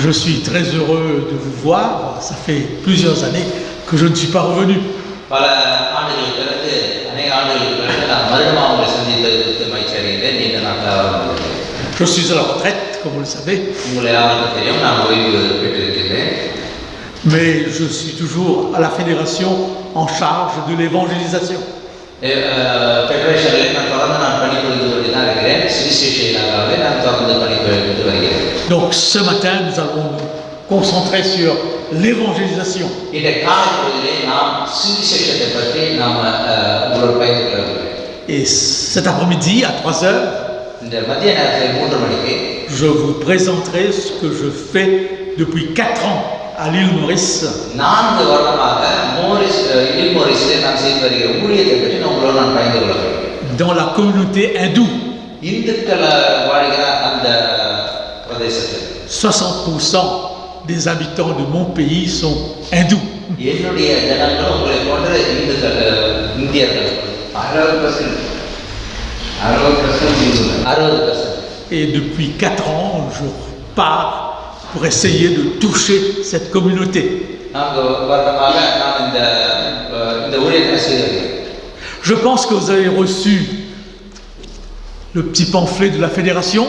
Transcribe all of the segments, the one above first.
Je suis très heureux de vous voir. Ça fait plusieurs années que je ne suis pas revenu. பல ஆண்டுகளுக்கு பிறகு அநேக ஆண்டுகளுக்கு பிறகு நான் மறுபடியும் உங்களை சந்தித்தது குறித்து மகிழ்ச்சி அடைகின்றேன். நீண்ட நாட்களாக வந்திருக்கிறேன். Je suis à la retraite, comme vous le savez. உங்களை யாருக்கும் தெரியும், நான் ஓய்வு பெற்றிருக்கிறேன். Mais je suis toujours à la fédération en charge de l'évangélisation. ஃபெடரேஷனில் நான் பணிபுரிந்து கொண்டு தான் இருக்கிறேன். சுவிசேஷியனாகவே நான் தொடர்ந்து பணிபுரிந்து வருகிறேன். Donc ce matin, nous allons nous concentrer sur l'évangélisation. இந்த காலைப்பொழுதிலே நாம் சுவிசேஷத்தை பற்றி நாம் உங்களோடு பகிர்ந்து கொள்ள இருக்கிறேன். Et cet après-midi à 3 heures, இந்த மதிய நேரத்தில் 3 மணிக்கு je vous présenterai ce que je fais depuis 4 ans à l'île Maurice. 4 வருடமாக île Maurice நான் செய்து வருகிற ஊழியத்தை பற்றி உங்களோடு நான் பகிர்ந்து கொள்ள இருக்கிறேன். Dans la communauté hindoue. இந்துக்கள் வாழ்கிற அந்த பிரதேசத்தில் 60% des habitants de mon pays sont hindous. என்னுடைய ஜனங்கள் உங்களை போன்ற இந்தியர்கள் 60%. Et depuis 4 ans, je pars pour essayer de toucher cette communauté. Je pense que vous avez reçu le petit pamphlet de la fédération.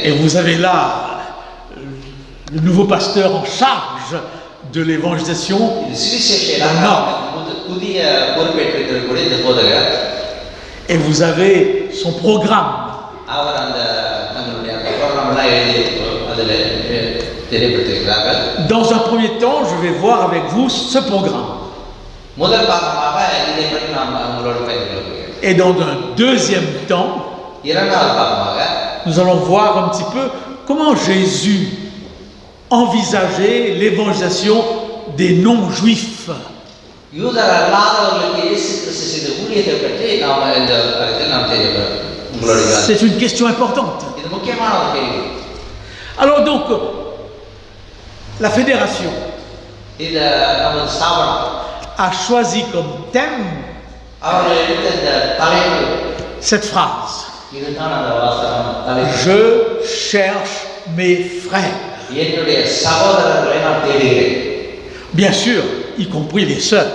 Et vous avez là le nouveau pasteur en charge de l'évangélisation dans le Nord. Et vous avez son programme. Dans un premier temps, je vais voir avec vous ce programme. Et dans un deuxième temps, nous allons voir un petit peu comment Jésus envisageait l'évangélisation des non-juifs. C'est une question importante. Alors donc, la fédération a choisi comme thème cette phrase. Je cherche mes frères. Bien sûr, y compris les sœurs.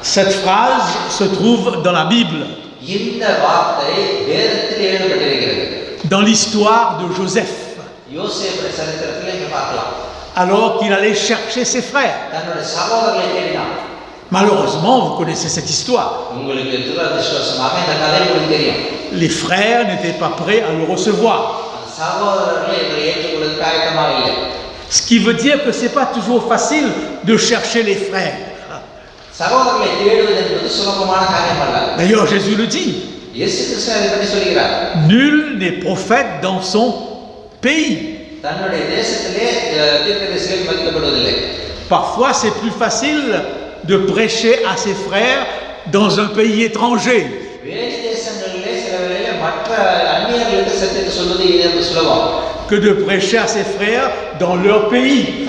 Cette phrase se trouve dans la Bible, dans l'histoire de Joseph, alors qu'il allait chercher ses frères. Malheureusement, vous connaissez cette histoire. Les frères n'étaient pas prêts à le recevoir. Ce qui veut dire que ce n'est pas toujours facile de chercher les frères. D'ailleurs, Jésus le dit. Nul n'est prophète dans son pays. Parfois, c'est plus facile de prêcher à ses frères dans un pays étranger. Que de prêcher à ses frères dans leur pays.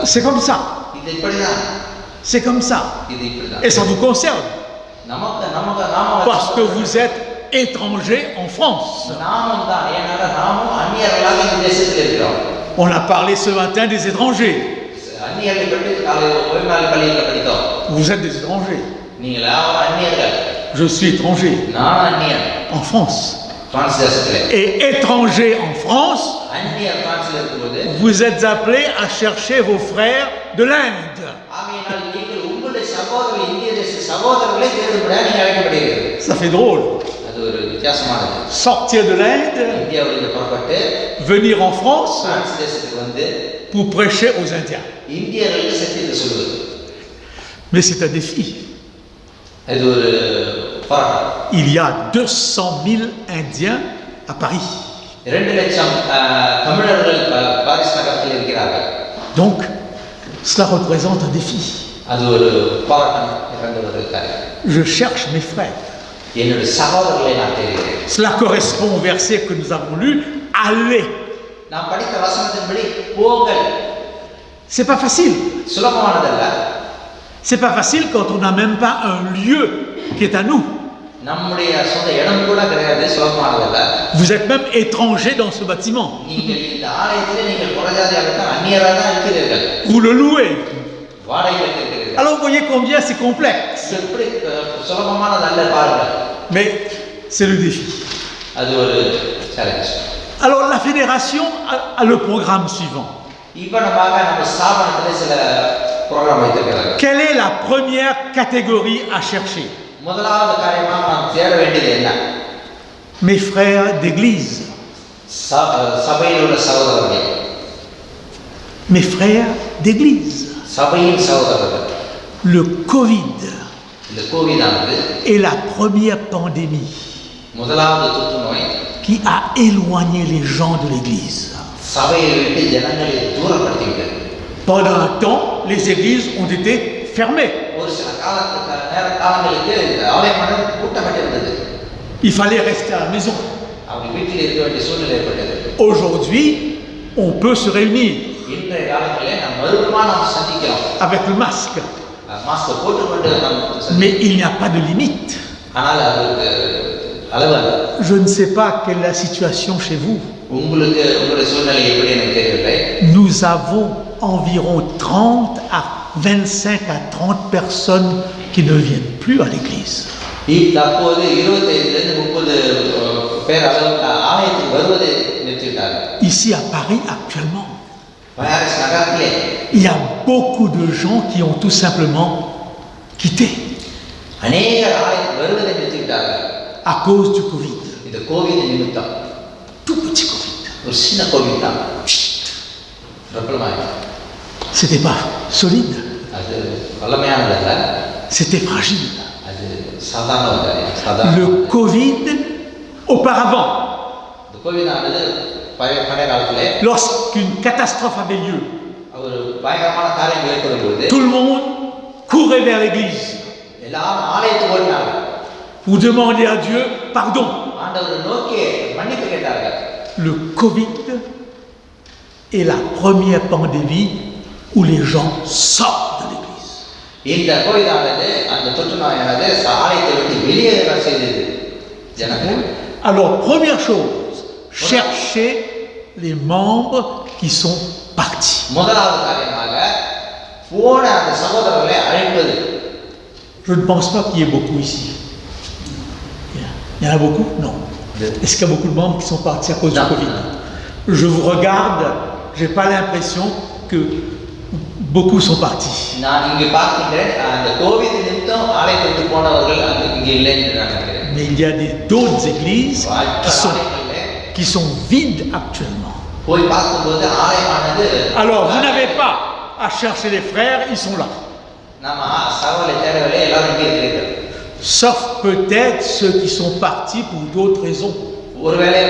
C'est comme ça. C'est comme ça. Et ça vous concerne. Parce que vous êtes étranger en France. On a parlé ce matin des étrangers. Vous êtes des étrangers. Je suis étranger en France. Et étranger en France, vous êtes appelés à chercher vos frères de l'Inde. Ça fait drôle. Sortir de l'Inde, venir en France pour prêcher aux Indiens. Mais c'est un défi. Il y a 200 000 Indiens à Paris. Donc, cela représente un défi. Je cherche mes frères. Cela correspond au verset que nous avons lu. Allez. C'est pas facile. C'est pas facile quand on n'a même pas un lieu qui est à nous. நம்முடைய சொந்த இடம் கூட கிடையாது, சுலபமானதல்ல. Vous êtes même étranger dans ce bâtiment. நீங்கள் இந்த ஆலயத்திலே நீங்கள் புறஜாதியாகத்தான், அந்நியராக தான் இருக்கிறீர்கள். Vous le louez. வாடகைக்கு இருக்கிறீர்கள். Alors vous voyez combien c'est complexe. எப்படி சுலபமானதல்ல பாருங்கள். Mais c'est le défi. அது ஒரு challenge. Alors la fédération a le programme suivant. இப்போ நம்ம ஸ்தாபனத்திலே சில புரோகிராம் வைத்திருக்கிறார்கள். Quelle est la première catégorie à chercher? முதலாவது காரியமாக நாம் தேட வேண்டியது என்ன? Mes frères d'église. சபையில் உள்ள சகோதரர்கள். Mes frères d'église. சபையின் சகோதரர்கள். Le Covid. இந்த கோவிடானது est la première pandémie முதலாவது தொற்றுநோய் qui a éloigné les gens de l'église. சபையை விட்டு ஜனங்களை தூரப்படுத்திவிட்டது. Pendant un temps, les églises ont été fermées. ஒரு சில காலங்களுக்கு ஆலயமானது பூட்டப்பட்டிருந்தது. Il fallait rester à la maison. அவங்க வீட்டில் இருக்க வேண்டிய சூழ்நிலை ஏற்பட்டது. Aujourd'hui, on peut se réunir இன்றைய காலங்களிலே நாம் மறுபடியும் நாம் சந்திக்கிறோம். avec le masque. மாஸ்க் போட்டுக்கொண்டு நாம் Mais il n'y a pas de limite. ஆனால் அதுக்கு அளவு அல்ல. Je ne sais pas quelle est la situation chez vous. உங்களுக்கு உங்களுடைய சூழ்நிலை எப்படி எனக்கு தெரியவில்லை. Nous avons environ 30 à 25 à 30 personnes qui ne viennent plus à l'église. தற்போது 25 30 பேர் அளவுக்கு ஆலயத்துக்கு வருவதை நிறுத்திவிட்டார்கள். Ici à Paris actuellement, பாரிஸ் நகரத்திலே il y a beaucoup de gens qui ont tout simplement quitté அநேகர் ஆலயத்துக்கு வருவதை நிறுத்திவிட்டார்கள். à cause du Covid. இந்த கோவிட் நிமித்தம். Tout petit Covid. ஒரு சின்ன கோவிட் தான். பிரபலமாயிடுச்சு. C'était pas solide. அது வல்லமையானதல்ல. C'était fragile. அது சாதாரண ஒரு காரியம். Le Covid, auparavant, இந்த கோவிட் ஆனது பழைய காலத்திலே lorsqu'une catastrophe avait lieu, ஒரு பயங்கரமான காரியம் ஏற்படும் பொழுது tout le monde courait vers l'église. எல்லாரும் ஆலயத்துக்கு ஓடினாங்க. Vous demandez à Dieu pardon. ஆண்டவரை நோக்கி மன்னிப்பு கேட்டார்கள். Le Covid est la première pandémie où les gens sortent de l'église. இந்த கோவிடானது அந்த தொற்றுநோயானது ஆலயத்தை விட்டு வெளியேற செய்தது ஜனங்கள். Alors première chose, cherchez les membres qui sont partis. முதலாவது காரியமாக போன அந்த சகோதரர்களை அழைப்பது. Je ne pense pas qu'il y ait beaucoup ici. Il y en a beaucoup? Non. Est-ce qu'il y a beaucoup de membres qui sont partis à cause du Covid? Je vous regarde, je n'ai pas l'impression que beaucoup sont partis. நான் இங்கே பார்க்கிறேன், அந்த கோவிட் நிமித்தம் ஆலயத்தை விட்டு போனவர்கள் இங்கே இல்லை என்று நான் நினைக்கிறேன். Mais il y a d'autres églises qui sont vides actuellement. போய் பார்க்கும்போது ஆலயமானது. Alors vous n'avez pas à chercher les frères, ils sont là. நம்ம சகோதரரை தேடவில்லை, எல்லாரும் இங்கே இருக்கிறீர்கள். Sauf peut-être ceux qui sont partis pour d'autres raisons. ஒருவேளை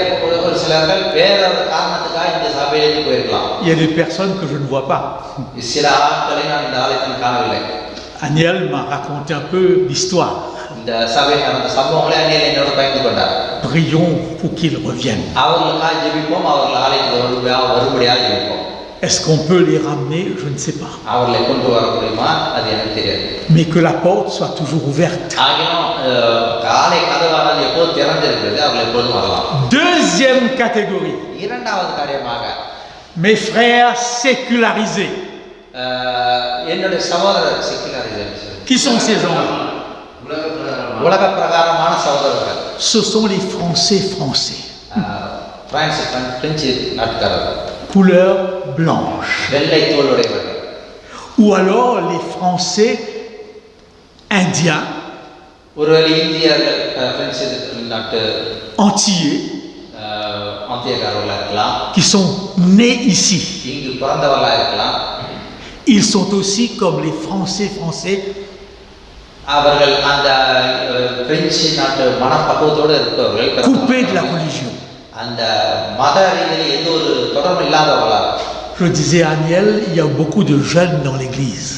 ஒரு சிலர்கள் வேற ஒரு காரணத்துக்காக இந்த சபையிலிருந்து போயிருக்கலாம். Il y a des personnes que je ne vois pas. சில ஆட்களை நான் இந்த ஆலயத்தில் காணவில்லை. Aniel m'a raconté un peu l'histoire. இந்த சபையில் நடந்த சம்பவங்களை அனியல் என்னோட பகிர்ந்து கொண்டார். Prions pour qu'ils reviennent. அவர்களுக்காக ஜெபிப்போம், அவர்கள் ஆலயத்துக்கு வரும்படியாக ஜெபிப்போம். Est-ce qu'on peut les ramener? Je ne sais pas. அவர்களை கொண்டு வர முடியுமா? அது எனக்கு தெரியாது. Mais que la porte soit toujours ouverte. ஆகினும் ஆலய கதவானது எப்போது திறந்திருக்கிறது, அவர்கள் எப்போதும் வரலாம். Deuxième catégorie. இரண்டாவது காரியமாக Mes frères sécularisés. என்னுடைய சகோதரர் செக்குலரைசேஷன். Qui sont ces gens-là? உலக பிரகாரமான சகோதரர்கள். Ce sont les Français. French நாட்டுக்காரர்கள். Couleur blanche. வெள்ளை தோலுடையவர்கள். Ou alors les Français indiens. ஒருவேளை இந்தியர்கள் பிரெஞ்சு நாட்டு Antillais. ஆந்தியக்காரர்களாக இருக்கலாம். Qui sont nés ici. இங்கு பிறந்தவர்களாக இருக்கலாம். Ils sont aussi comme les Français. அவர்கள் அந்த பிரெஞ்சு நாட்டு மனப்பக்குவத்தோடு இருப்பவர்கள். Coupés de la religion. அந்த மத ரீதியில் எந்த ஒரு தொடர்பு இல்லாதவர்களாக. Je disais à Aniel, il y a beaucoup de jeunes dans l'église.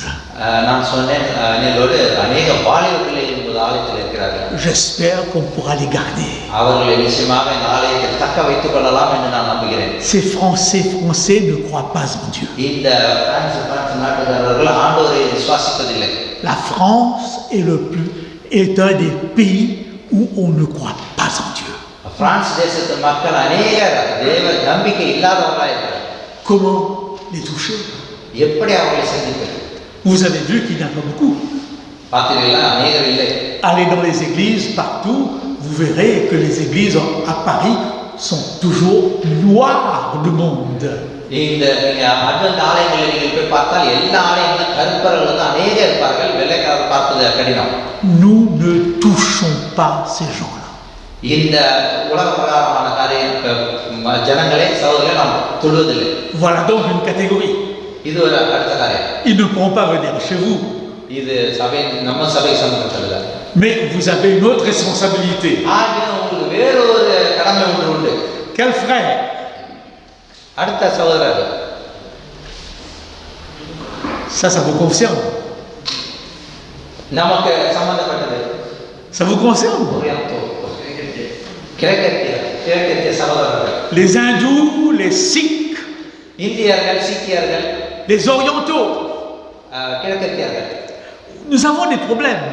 நான் சொன்னேன், அனியலோடு அநேக வாலிபர்கள் என்பது ஆலயத்தில் இருக்கிறார்கள். இருக்கிறார்கள். J'espère qu'on pourra les garder. அவர்களை நிச்சயமாக இந்த ஆலயத்தை தக்க வைத்துக் கொள்ளலாம் என்று நான் நம்புகிறேன். Ces Français ne croient pas en Dieu. இந்த பிரான்ஸ் நாட்டுக்காரர்கள் ஆண்டவரை விசுவாசிப்பதில்லை. La France est un des pays où on ne croit pas en Dieu. France தேசத்து மக்கள் அநேகர் தேவ நம்பிக்கை இல்லாதவர்களாக இருக்கிறார்கள். Comment les toucher? எப்படி அவர்களை சந்திப்பது? Vous avez vu qu'il n'y en a pas beaucoup. பார்த்தீங்களா, அநேகர் இல்லை. Allez dans les églises partout, vous verrez que les églises à Paris sont toujours noires de monde. இந்த அட்வென்ட் ஆலயங்களில் நீங்கள் போய் பார்த்தால் எல்லா ஆலயங்களும் கருப்பர்கள் தான் அநேகர் இருப்பார்கள். வெள்ளைக்காரர் பார்ப்பது கடினம். Nous ne touchons pas ces gens-là. இந்த உலக பிரகாரமான ஜனங்களை சகோதரர்களை நாம் தொடுவதில்லை. Voilà donc une catégorie. இது ஒரு அடுத்த காரியம். Ils ne pourront pas venir chez vous. இது சபை நம்ம சபை சம்பந்தப்பட்டது. Mais vous avez une autre responsabilité. உங்களுக்கு வேறொரு கடமை ஒன்று உண்டு. Quel frère? அடுத்த சகோதரர். Ça vous concerne. நமக்கு சம்பந்தப்பட்டது. Ça vous concerne. கிழக்கத்திய சகோதரர்கள். Les hindous, les sikhs, இந்தியர்கள், சீக்கியர்கள், les orientaux. கிழக்கத்தியர்கள். Nous avons des problèmes.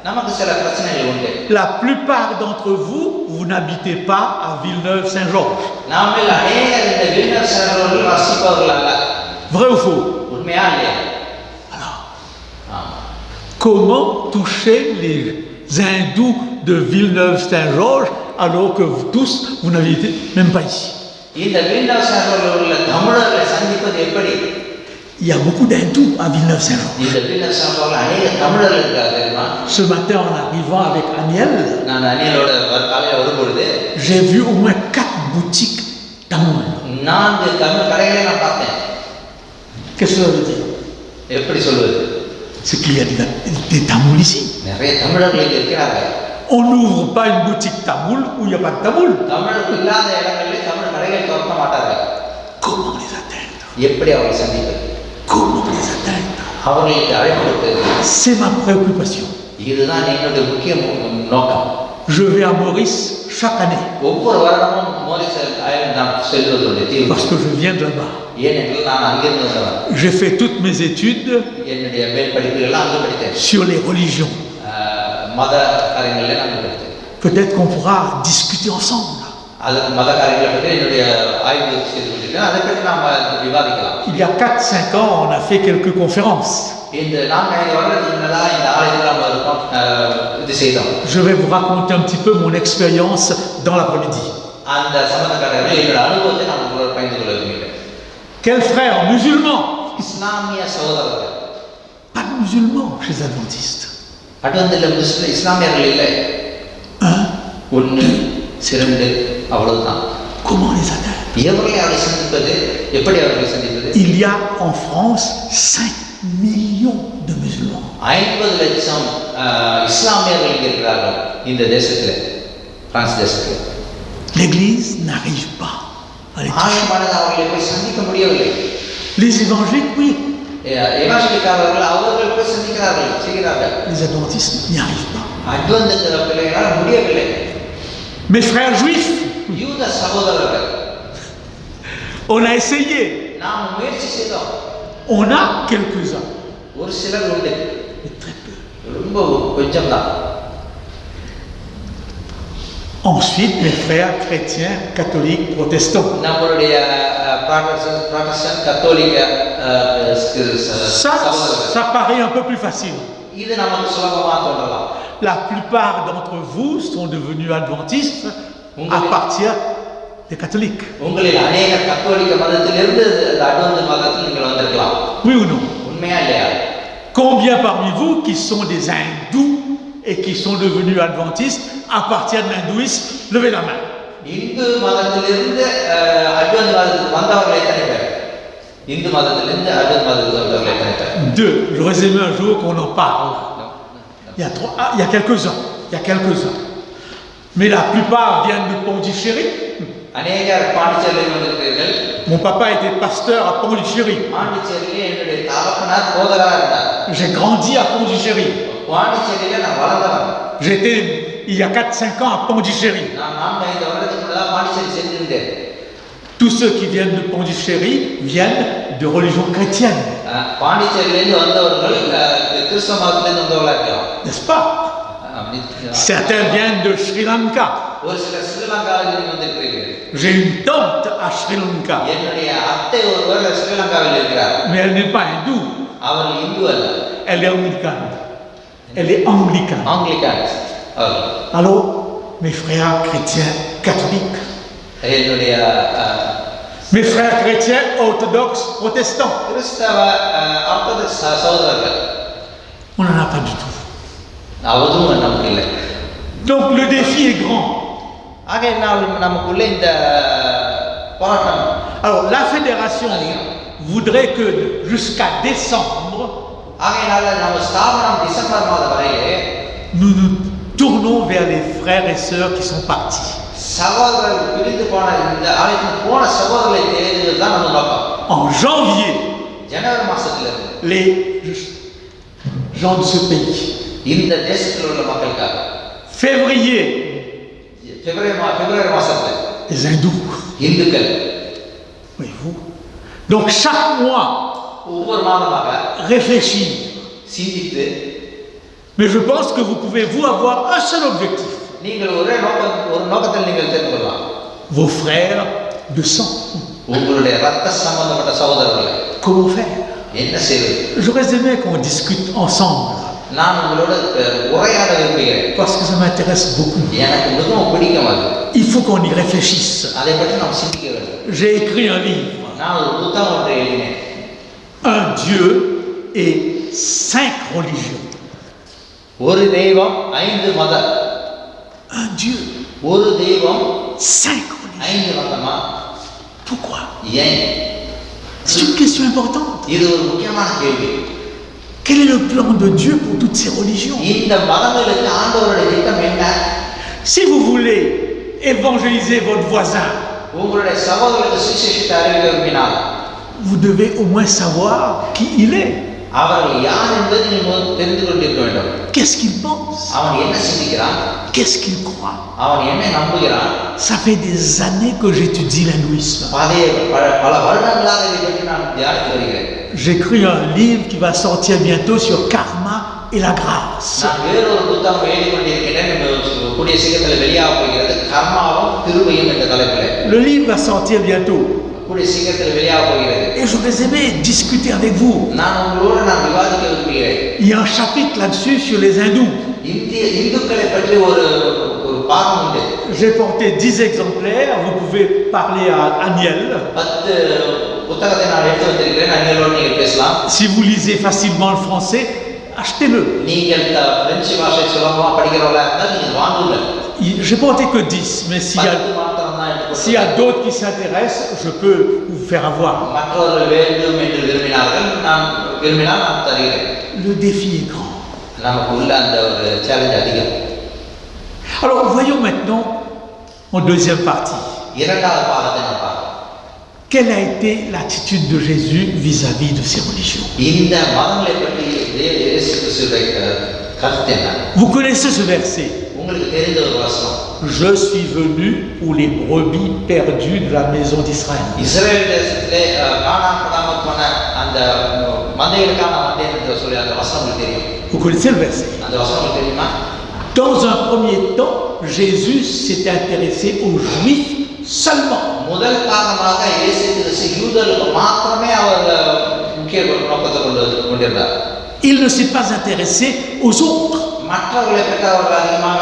நமக்கு சில பிரச்சனைகள் உண்டு. La plupart d'entre vous, vous n'habitez pas à Villeneuve-Saint-Georges. நாம அநேகர் இந்த வில்னர் சாரோர்கள் வசிப்பவர்கள் அல்ல. Vrai ou faux? உண்மையா இல்லையா? Alors, comment toucher les hindous de Villeneuve-Saint-Georges alors que vous tous, vous n'habitez même pas ici? இந்த வில்னர் சாரோர்கள் உள்ள தமிழர்களை சந்திப்பது எப்படி? Il y a beaucoup d'hindous à Villeneuve-Saint-Georges. இந்த வில்னர் சாரோர்கள் அநேக தமிழர்கள் இருக்காங்க தெரியுமா? Ce matin, en arrivant avec Aniel, நான் அனியலோட காலையில் வரும்பொழுது j'ai vu au moins 4 boutiques tamouls. 4 தமிழ் கடைகளை நான் பார்த்தேன். Qu'est-ce que ça veut dire? எப்படி சொல்வது? C'est qu'il y a des tamouls ici. நிறைய தமிழர்கள் இங்க இருக்கிறார்கள். On n'ouvre pas une boutique tamoul où il n'y a pas de tamoul. தமிழர்கள் இல்லாத இடங்களில் தமிழ் கடைகள் திறக்க மாட்டார்கள். Comment les atteindre? எப்படி அவரை சந்திப்பது? Comment les atteindre? அவர்களுக்கு அழைப்பு. C'est ma préoccupation. இதுதான் என்னுடைய முக்கிய நோக்கம். Je vais à Maurice chaque année. ஒவ்வொரு வருடமும் மோரிஸ் நான் செல்வதுடைய தீர்வு. Parce que je viens de là-bas. ஏனென்றால் நான் அங்கிருந்து வந்தவன். J'ai fait toutes mes études என்னுடைய மேல் படிப்புகள்லாம் அங்கே படித்தேன். sur les religions. மத காரியங்களில் நான் படித்தேன். Peut-être qu'on pourra discuter ensemble. அது மத காரியங்களை பற்றி என்னுடைய ஆய்வு செய்து கொண்டிருக்கேன். அதை பற்றி நாம் விவாதிக்கலாம். Il y a 4-5 ans, on a fait quelques conférences. இந்த 4-5 வருடத்துக்கு முன்னதாக இந்த ஆலயத்தில் நாம் இது செய்தோம். Je vais vous raconter un petit peu mon expérience dans l'après-midi. அந்த சம்பந்தக்காரர்கள் என்னோட அனுபவத்தை நான் உங்களோட பகிர்ந்து கொள்ள விரும்புகிறேன். Quels frères musulmans? இஸ்லாமிய சகோதரர்கள். Pas de musulmans chez les adventistes. அட்வென்டில் இஸ்லாமியர்கள் இல்லை. 1 2 அவ்வளவுதான். Comment les atteindre? எவர்களை அவரை சந்திப்பது? எப்படி அவர்களை சந்திப்பது? Il y a en France 5 millions de musulmans. 50 லட்சம் இஸ்லாமியர்கள் இருக்கிறார்கள் இந்த தேசத்தில், பிரான்ஸ் தேசத்தில். L'Église n'arrive pas à les toucher. ஆயமானது அவர்களை போய் சந்திக்க முடியவில்லை. Les évangéliques, oui. எவாஞ்சலிக்காரர்கள் அவர்கள் போய் சந்திக்கிறார்கள், செய்கிறார்கள். Les adventistes n'y arrivent pas. Advent பிள்ளைகளால் முடியவில்லை. Mes frères juifs, யூத சகோதரர்கள், on a essayé. நாம் முயற்சி செய்தோம். On a quelques-uns. ஒரு சிலர் உண்டு, Mais très peu. ரொம்ப கொஞ்சம் தான். Ensuite, mes frères chrétiens, catholiques, protestants. நம்மளுடைய புராட்டஸ்டன்ட் கத்தோலிக்க Ça paraît un peu plus facile. இது நமக்கு சுலபமாக தோன்றலாம். La plupart d'entre vous sont devenus adventistes à partir des catholiques. உங்களில் அநேகர் கத்தோலிக்க மதத்திலிருந்து அட்வென்ட் மதத்தில் நீங்கள் வந்திருக்கலாம். Oui ou non? உண்மையா இல்லையா? Combien parmi vous qui sont des hindous et qui sont devenus adventistes à partir de l'hindouisme, levez la main. Hindu மதத்திலிருந்து அட்வென்ட் மதத்துக்கு வந்தவர்கள் எத்தனை பேர்? இந்து மதத்திலிருந்து அட்வென்ட் மதத்துக்கு வந்தவர்கள் எத்தனை பேர்? 2. J'aurais aimé un jour qu'on en parle. Il y a quelques-uns. Il y a quelques-uns. Mais la plupart viennent de Pondichéry. அநேகர் பாண்டிச்சேரியில் வந்திருக்கிறீர்கள். Mon papa était pasteur à Pondichéry. பாண்டிச்சேரியிலே என்னுடைய தகப்பனார் போதகராக இருந்தார். J'ai grandi à Pondichéry. பாண்டிச்சேரியில நான் வளர்ந்தவன். J'étais il y a 4-5 ans à Pondichéry. நான் 4-5 வருடத்துக்கு முன்னதாக பாண்டிச்சேரி சென்றிருந்தேன். Tous ceux qui viennent de Pondichéry viennent de religion chrétienne. பாண்டிச்சேரியிலிருந்து வந்தவர்கள் கிறிஸ்தவ மதத்திலிருந்து வந்தவர்களா இருக்கலாம். N'est-ce pas? Certains viennent de Sri Lanka. ஒரு சிலர் ஸ்ரீலங்காவிலிருந்து வந்திருக்கிறீர்கள். J'ai une tante à Sri Lanka. என்னுடைய அத்தை ஒருவர் ஸ்ரீலங்காவில் இருக்கிறார். Mais elle n'est pas hindoue. அவர் இந்து அல்ல. Elle est anglicane. Elle est anglicane. Anglicane. Alors, mes frères chrétiens catholiques. என்னுடைய mes frères chrétiens orthodoxes protestants. கிறிஸ்தவ ஆர்த்தடாக்ஸ் சகோதரர்கள். On n'en a pas du tout. அதுவும் நமக்கு இல்லை. Donc le défi est grand. ஆக நமக்குள்ள இந்த போராட்டம். Alors la fédération voudrait que jusqu'à décembre, ஆகையால நம்ம ஸ்தாபனம் டிசம்பர் மாதம் வரையிலே nous nous tournons vers les frères et sœurs qui sont partis. சகோதரர்கள் பிரிந்து போன இந்த ஆலயத்துக்கு போன சகோதரர்களை தேடுவது தான் நம்ம நோக்கம். En janvier, ஜனவரி மாசத்திலிருந்து les gens de ce pays. இந்த தேசத்தில் உள்ள மக்களுக்காக. Février, பிப்ரவரி மாசத்துல les hindous. இந்துக்கள். Voyez-vous. Donc chaque mois, ஒவ்வொரு மாதமாக réfléchir. சிந்தித்து. Mais je pense que vous pouvez avoir un seul objectif. நீங்கள் ஒரு நோக்கத்தில் நீங்கள் தெரிந்து கொள்ளலாம். Vos frères de sang. உங்களுடைய ரத்த சம்பந்தப்பட்ட சகோதரர்களை. Comment faire? என்ன செய்வது? J'aurais aimé qu'on discute ensemble. நான் உங்களோட உரையாட விரும்புகிறேன். Parce que ça m'intéresse beaucoup. எனக்கு மிகவும் பிடிக்கும் அது. Il faut qu'on y réfléchisse. அதை பற்றி நாம் சிந்திக்க வேண்டும். J'ai écrit un livre. நான் ஒரு புத்தகம் ஒன்றை எழுதினேன். Un Dieu et 5 religions. ஒரு தெய்வம் 5 மதம். Un Dieu. ஒரு தெய்வம் 5 religions. 5 மதமா? Pourquoi? ஏன்? C'est une question importante. இது ஒரு முக்கியமான கேள்வி. Quel est le plan de Dieu pour toutes ces religions? இந்த மதங்களுக்கு ஆண்டவருடைய திட்டம் என்ன? Si vous voulez évangéliser votre voisin, உங்களுடைய சகோதரருக்கு சுவிசேஷத்தை அறிவிக்க விரும்பினால், vous devez au moins savoir qui il est. அவர்கள் யார் என்பதை நீங்கள் தெரிந்து கொண்டிருக்க வேண்டும். Qu'est-ce qu'il pense? அவன் என்ன சிந்திக்கிறான்? Qu'est-ce qu'il croit? அவன் என்ன நம்புகிறான்? Ça fait des années que j'étudie l'hindouisme. பல வருடங்களாக இதை பற்றி நான் தியானித்து வருகிறேன். J'écris un livre qui va sortir bientôt sur karma et la grâce. நான் வேறொரு புத்தகம் எழுதி கொண்டிருக்கிறேன். கூடிய சீக்கிரத்தில் வெளியாக போகிறது. கர்மாவும் கிருபையும் என்ற தலைப்பில். Le livre va sortir bientôt. கூடிய சீக்கிரத்தில் வெளியாக போகிறது. Et j'aurais aimé discuter avec vous. நான் உங்களோடு விவாதிக்க விரும்புகிறேன். Il y a un chapitre là-dessus sur les hindous. இந்துக்களை பற்றி ஒரு பாகம் உண்டு. J'ai porté 10 exemplaires. Vous pouvez parler à Aniel. 10 புத்தகத்தை நான் எடுத்து வந்திருக்கிறேன். அனியலோடு நீங்கள் பேசலாம். Si vous lisez facilement le français, achetez-le. நீங்கள் பிரெஞ்சு பாஷை சுலபமாக படிக்கிறவங்களா இருந்தால் நீங்கள் வாங்குங்கள். J'ai porté que 10, mais s'il y a d'autres qui s'intéressent, je peux vous faire avoir. மற்றவர்கள் வேண்டும் என்று விரும்பினார்கள், நான் விரும்பினால் நான் தருகிறேன். Le défi est grand. நமக்கு உள்ள அந்த ஒரு சேலஞ்ச் அதிகம். Alors voyons maintenant en deuxième partie. இரண்டாவது பாகத்தை நான் பார்க்கலாம். Quelle a été l'attitude de Jésus vis-à-vis de ces religions? இந்த மதங்களை பற்றி இயேசு கிறிஸ்துவின் கருத்து என்ன? Vous connaissez ce verset? உங்களுக்கு தெரிந்த ஒரு வசனம். Je suis venu pour les brebis perdues de la maison d'Israël. இஸ்ரவேல் தேசத்திலே காணாமற் போன அந்த மந்தைகளுக்கான மந்தை என்று சொல்லி அந்த வசனம் உங்களுக்கு தெரியும். Vous connaissez le verset? அந்த வசனம் உங்களுக்கு தெரியுமா? Dans un premier temps, Jésus s'est intéressé aux Juifs seulement. முதல் காரணமாக இயேசு கிறிஸ்து யூதர்களுக்கு மாத்திரமே அவர் முக்கிய நோக்கத்தை கொண்டிருந்தார். Il ne s'est pas intéressé aux autres. மற்றவர்களை பற்றி அவர் அதிகமாக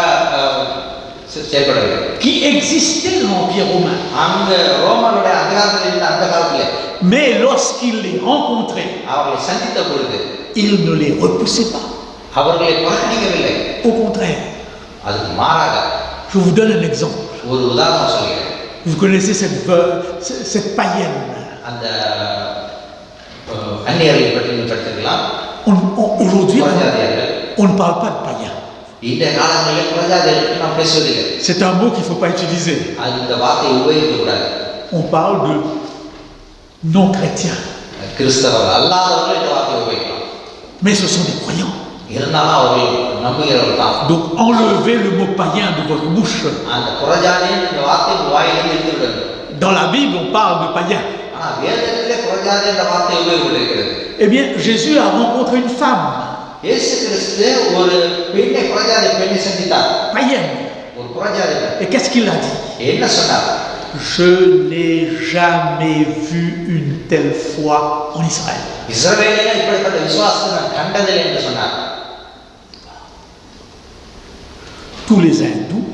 செயல்படவில்லை. Qui existaient dans l'Empire romain. அங்க ரோமனுடைய அதிகாரத்தில் இருந்த அந்த காலத்திலே. Mais lorsqu'il les rencontrait, அவர்களை சந்தித்த பொழுது, il ne les repoussait pas. அவர்களை புறக்கணிக்கவில்லை. Au contraire. அதுக்கு மாறாக. Je vous donne un exemple. ஒரு உதாரணம் சொல்கிறேன். Vous connaissez cette païenne. அந்த அந்நியர்களை பற்றி நீங்கள் படித்திருக்கலாம். Aujourd'hui, on ne parle pas de païens. இந்த காலங்களில் புறஜாதிகளை பற்றி நாம் பேசுவதில்லை. C'est un mot qu'il ne faut pas utiliser. இந்த வார்த்தையை உபயோகிக்கக்கூடாது. On parle de non-chrétiens. கிறிஸ்தவர்கள் அல்லாதவர்கள் இந்த வார்த்தையை உபயோகிக்கலாம். Mais ce sont des croyants. இருந்தாலும் அவர்கள் நம்புகிறவர்கள் தான். Donc enlevez le mot païen de votre bouche. அந்த புறஜாதியின் இந்த வார்த்தை உங்க வாயிலிருந்து எடுத்து விடுங்க. Dans la Bible, on parle de païen. ஆனா வேதத்திலே புறஜாதி என்ற வார்த்தை உபயோகிக்கப்படுகிறது. Eh bien, Jésus a rencontré une femme இயேசு கிறிஸ்து ஒரு பெண்ணை புறஜாதி பெண்ணை சந்தித்தார். païenne. ஒரு புறஜாதி பெண். Et qu'est-ce qu'il a dit? என்ன சொன்னார்? Je n'ai jamais vu une telle foi en Israël. இஸ்ரவேலிலே இப்படிப்பட்ட விசுவாசத்தை நான் கண்டதில்லை என்று சொன்னார். Tous les hindous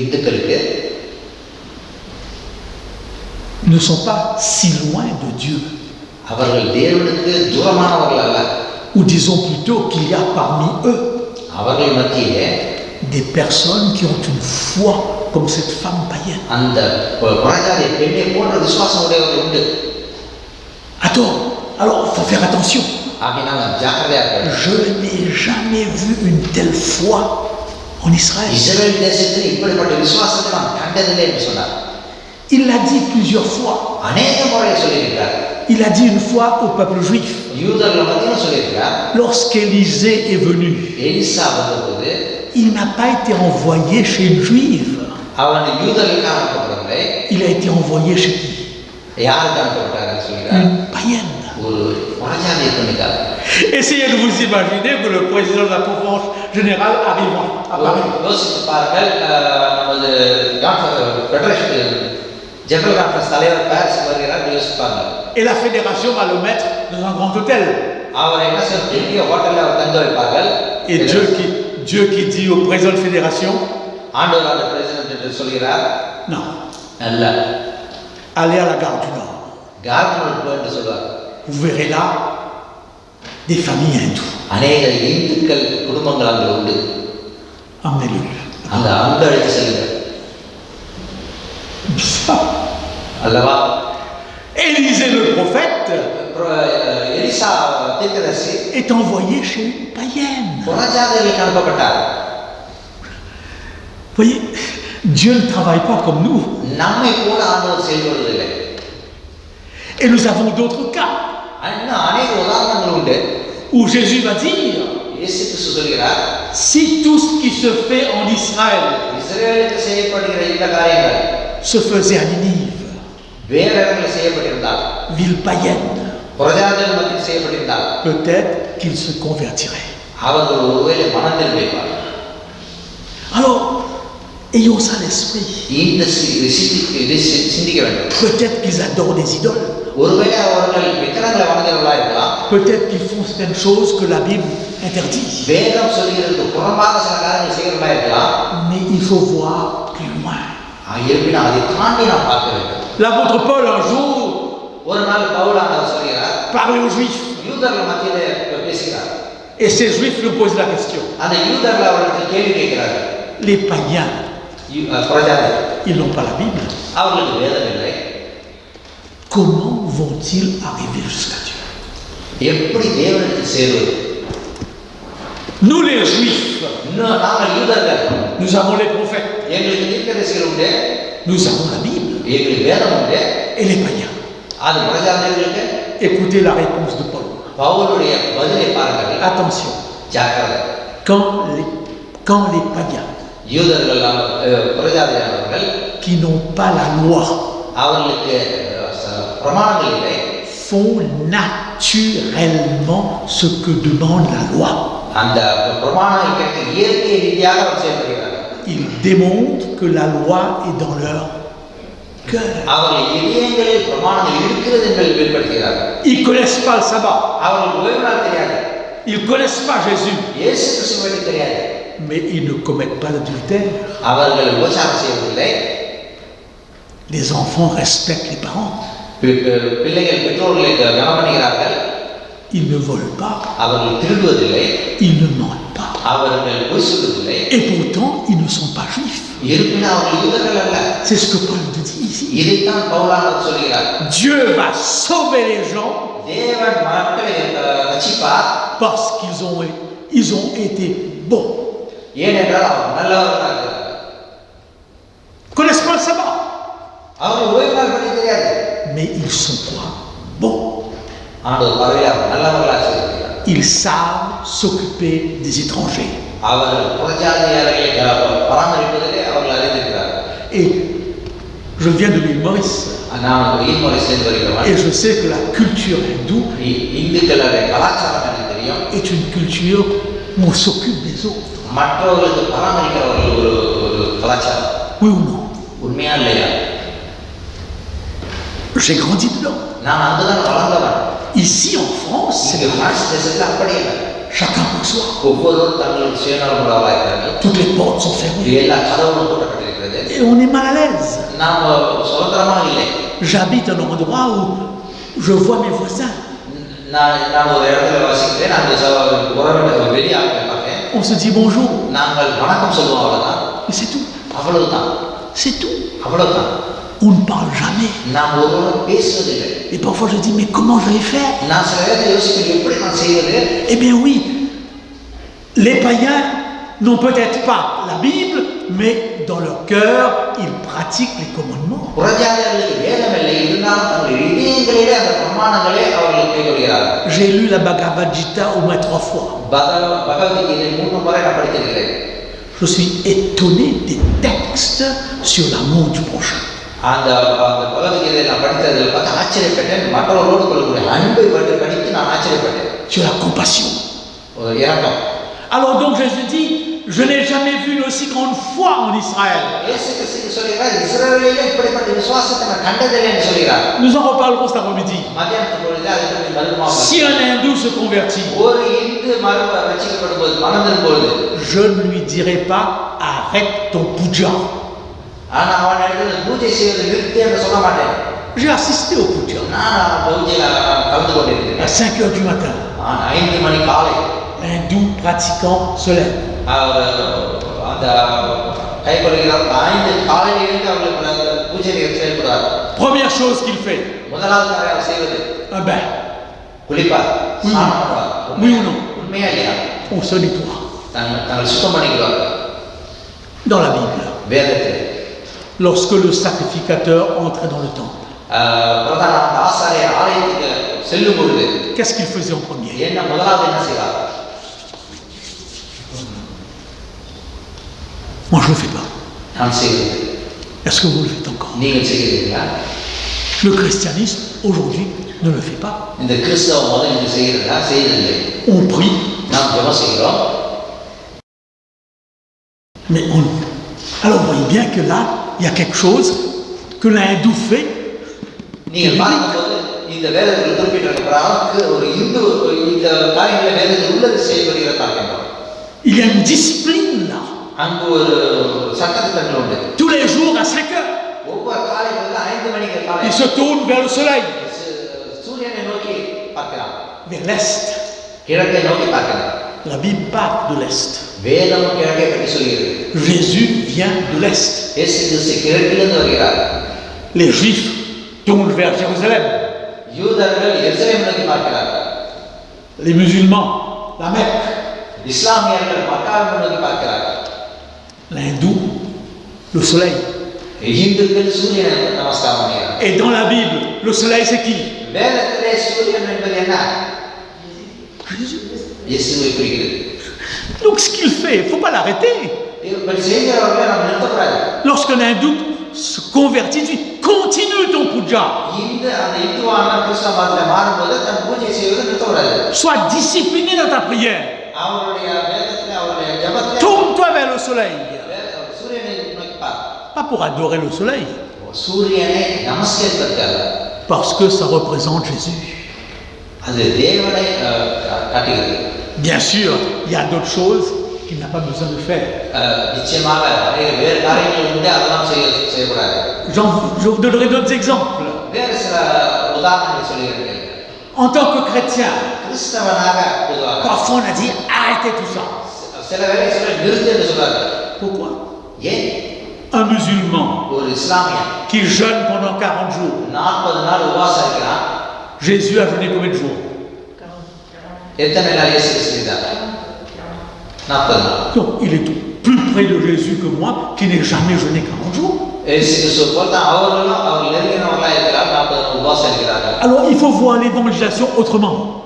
இந்துக்களுக்கு ne sont pas si loin de Dieu. அவர்கள் தேவனுக்கு தூரமானவர்கள் அல்ல. Ou disons plutôt qu'il y a parmi eux அவர்கள் மத்தியிலே des personnes qui ont une foi comme cette femme païenne. அந்த புறஜாதி பெண்ணை போன்ற விசுவாசம் உடையவர்கள் உண்டு. Alors il faut faire attention. ஆகினால் ஜாக்கிரதையா இருக்கணும். Je n'ai jamais vu une telle foi en Israël. இஸ்ரவேல் தேசத்தில் இப்படிப்பட்ட விசுவாசத்தை நான் கண்டதில்லை என்று சொன்னார். Il l'a dit plusieurs fois. அநேக முறை சொல்லியிருக்கிறார். Il a dit une fois au peuple juif. யூதர்கள் மத்தியிலும் சொல்லியிருக்கிறார். Lorsqu'Élisée est venu, எலிசா வந்தபோது il n'a pas été envoyé chez une juive. அவன் யூதர்களுக்கு அனுப்பப்படவில்லை. Il a été envoyé chez qui? யாருக்கு அனுப்பப்பட்டார் சொல்கிறார்? Une païenne. ஒரு புறஜாதியை பெண்ணுக்காக. Essayez de vous imaginer que le président de la conférence générale arrive à Paris. யோசித்து பாருங்கள், நமது ஃபெடரேஷன் ஜெனரல் கான்ஃபரன்ஸ் தலைவர் பாரிஸுக்கு வருகிறார். யோசிப்பாங்க. Et la fédération va le mettre dans un grand hôtel. அவர் என்ன செய்ய பெரிய ஹோட்டலில் அவர் தங்க வைப்பார்கள். Et Dieu qui dit au président de fédération, ஆண்டவர் அந்த பிரசிடென்ட் என்று சொல்கிறார், non, அல்ல, allez à la gare du Nord. Garment என்று சொல்வார். Vous verrez là des familles hindoues. அநேக இந்துக்கள் குடும்பங்கள் அங்கே உண்டு. Emmenez-le. அங்கே அழைத்து செல்லுங்கள். அல்லவா? Élisée le prophète எலிசா தீர்க்கதரிசி est envoyé chez une païenne. புறஜாதிகளுக்கு அனுப்பப்பட்டார். Voyez, Dieu ne travaille pas comme nous. நம்மை போல ஆண்டவர் செயல்படுவதில்லை. Et nous avons d'autres cas இன்னும் அநேக உதாரணங்கள் உண்டு. où Jésus va dire, இயேசு கிறிஸ்து சொல்கிறார், si tout ce qui se fait en Israël இஸ்ரவேலுக்கு செய்யப்படுகிற இந்த காரியங்கள் se faisait à Ninive, வேற இடங்களில் செய்யப்பட்டிருந்தால், ville païenne, புறஜாதிகள் மத்தியில் செய்யப்பட்டிருந்தால், peut-être qu'ils se convertiraient. அவர்கள் ஒருவேளை மனம் திரும்பிப்பார்கள். Alors, ayons ça à l'esprit. இந்த சிந்திக்க வேண்டும். Peut-être qu'ils adorent des idoles. ஒருவேளை அவர்கள் விக்கிரங்களை வணங்குகிறவர்களா இருக்கலாம். Peut-être qu'ils font certaines choses que la Bible interdit. வேதம் சொல்கிறது புறம்பாக சில காரியங்கள் செய்கிறவர்களா இருக்கலாம். Mais il faut voir plus loin. இருப்பினும் அதை தாண்டி நாம் பார்க்க வேண்டும். L'apôtre Paul un jour ஒரு நாள் பவுலானவர் சொல்கிறார், parlait aux Juifs. யூதர்கள் மத்தியிலே பேசுகிறார். Et ces Juifs lui posent la question. அந்த யூதர்கள் அவர்களுக்கு கேள்வி கேட்கிறார்கள். Les païens, புறஜாதி, ils n'ont pas la Bible. அவர்களுக்கு வேதம் இல்லை. Comment vont-ils arriver jusqu'à Dieu? எப்படி தேவனுக்கு சேருவது? Nous les Juifs, நாங்கள் யூதர்கள், nous avons les prophètes, எங்களுக்கு தீர்க்கதரிசிகள் உண்டு, nous avons la Bible. எங்களுக்கு வேதம் உண்டு. Et les païens? அது புறஜாதிகளுக்கு. Écoutez la réponse de Paul. பவுலுடைய பதிலை பாருங்கள். Attention. ஜாக்கிரதை. Quand les païens, யூதர்கள் புறஜாதியானவர்கள், qui n'ont pas la loi, அவர்களுக்கு பிரமாணங்கள் இல்லை, font naturellement ce que demande la loi. அந்த பிரமாணங்களுக்கு இயற்கை ரீதியாக அவர் செயல்படுகிறார்கள். Ils démontrent que la loi est dans leur cœur. அவர்கள் இதயங்களில் பிரமாணங்கள் இருக்கிறது என்பதை வெளிப்படுத்துகிறார்கள். Ils connaissent pas le sabbat. அவர்களுக்கு ஓய்வு நாள் தெரியாது. Ils connaissent pas Jésus. இயேசு கிறிஸ்துவை தெரியாது. Mais ils ne commettent pas l'adultère. அவர்கள் விபச்சாரம் செய்வதில்லை. Les enfants respectent les parents. பிள்ளைகள் பெற்றோர்களை கனம் பண்ணுகிறார்கள். Ils ne volent pas. அவர்கள் திருடுவதில்லை. Ils ne mentent pas. அவர்கள் பொய் சொல்வதில்லை. Et pourtant, ils ne sont pas juifs. இருப்பினும் அவர்கள் யூதர்கள் அல்ல. C'est ce que Paul nous dit ici. இதைத்தான் பவுலானவர் சொல்கிறார். Dieu va sauver les gens தேவன் மக்களை ரட்சிப்பார். parce qu'ils ont été bons. ஏனென்றால் அவர் நல்லவர்களாக இருக்கிறார்கள். Connaissent pas le sabbat. அவர்கள் ஓய்வு நாள் பற்றி தெரியாது. Mais ils sont quoi? Bons. ஆண்டவர் பார்வையில் அவர் நல்லவர்களாக இருக்கிறார். Ils savent s'occuper des étrangers. Et je viens de l'île Maurice. Et je sais que la culture hindoue est une culture où on s'occupe des autres. Oui ou non? J'ai grandi dedans. Ici en France, c'est chacun pour soi. Toutes les portes sont fermées. Et on est mal à l'aise. J'habite à un endroit où je vois mes voisins. On se dit bonjour. Et c'est tout. C'est tout. On ne parle jamais. Et parfois je dis, mais comment je vais faire? Eh bien oui, les païens n'ont peut-être pas la Bible, mais dans leur cœur, ils pratiquent les commandements. J'ai lu la Bhagavad Gita au moins 3 fois. Je suis étonné des textes sur l'amour du prochain. Sur la compassion. Alors donc Jésus dit, je n'ai jamais vu une aussi grande foi en Israël. Nous en reparlerons cet après-midi. Si un hindou se convertit, je ne lui dirai pas arrête ton puja. J'ai assisté au puja à 5h du matin. Hindou pratiquant se lève. Première chose qu'il fait, un bain. Oui ou non? On se nettoie. Dans la Bible, lorsque le sacrificateur entrait dans le temple, qu'est-ce qu'il faisait en premier? Moi je ne le fais pas. Est-ce que vous le faites encore? Le christianisme aujourd'hui ne le fait pas. On prie. Mais alors vous voyez bien que là, il y a quelque chose que l'hindou fait. Il y a une discipline là. Tous les jours à 5 heures. Il se tourne vers le soleil. Vers l'est. La Bible parle de l'est. Jésus vient de l'est. Les Juifs tournent vers Jérusalem. Les musulmans, la Mecque. L'hindou, le soleil. Et dans la Bible, le soleil c'est qui? Jésus. Donc ce qu'il fait, il ne faut pas l'arrêter. Lorsqu'un hindou se convertit, il dit continue ton puja. Sois discipliné dans ta prière. Tourne-toi vers le soleil. Pas pour adorer le soleil. Parce que ça représente Jésus. Bien sûr, il y a d'autres choses qu'il n'a pas besoin de faire. Je vous donnerai d'autres exemples. En tant que chrétien, parfois on a dit arrêtez tout ça. Pourquoi? Un musulman qui jeûne pendant 40 jours. Jésus a jeûné combien de jours? Donc il est plus près de Jésus que moi qui n'ai jamais jeûné 40 jours. Alors il faut voir l'évangélisation autrement.